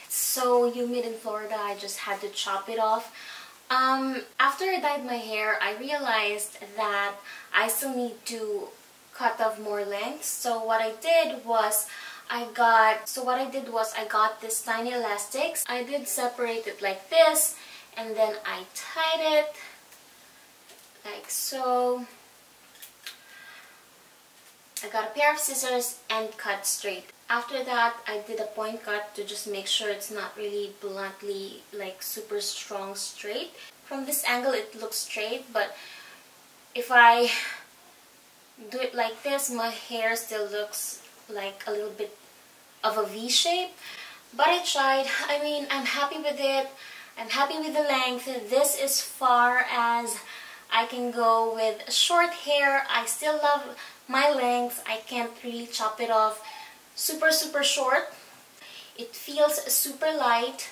It's so humid in Florida, I just had to chop it off. After I dyed my hair, I realized that I still need to cut off more length. So what I did was I got this tiny elastics. I did separate it like this, and then I tied it like so. I got a pair of scissors and cut straight. After that, I did a point cut to just make sure it's not really bluntly like super strong straight. From this angle it looks straight, but if I do it like this, my hair still looks like a little bit of a V shape. But I tried. I mean, I'm happy with it. I'm happy with the length. This is far as I can go with short hair. I still love my length. I can't really chop it off super short. It feels super light.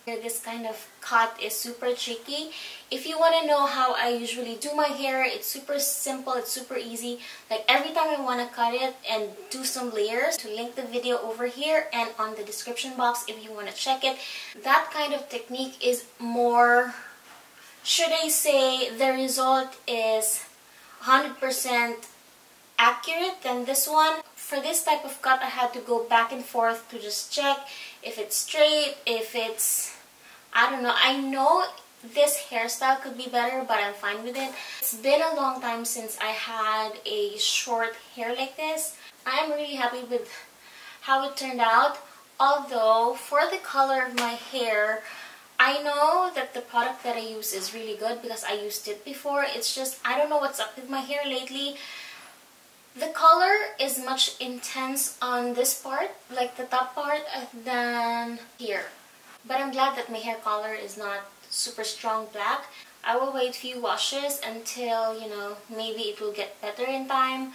This kind of cut is super tricky. If you want to know how I usually do my hair, it's super simple, it's super easy. Like every time I want to cut it and do some layers, to link the video over here and on the description box if you want to check it. That kind of technique is more, should I say, the result is 100% accurate than this one. For this type of cut, I had to go back and forth to just check if it's straight, if it's, I don't know. I know this hairstyle could be better, but I'm fine with it. It's been a long time since I had a short hair like this. I'm really happy with how it turned out. Although, for the color of my hair, I know that the product that I use is really good because I used it before. It's just, I don't know what's up with my hair lately. The color is much intense on this part, like the top part, than here. But I'm glad that my hair color is not super strong black. I will wait a few washes until, you know, maybe it will get better in time.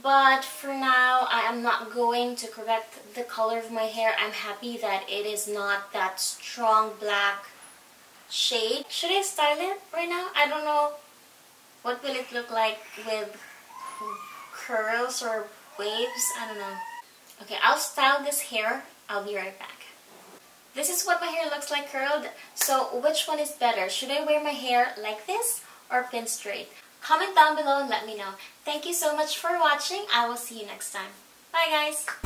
But for now, I am not going to correct the color of my hair. I'm happy that it is not that strong black shade. Should I style it right now? I don't know. What will it look like with curls or waves? I don't know. Okay, I'll style this hair. I'll be right back. This is what my hair looks like curled. So which one is better? Should I wear my hair like this or pin straight? Comment down below and let me know. Thank you so much for watching. I will see you next time. Bye guys!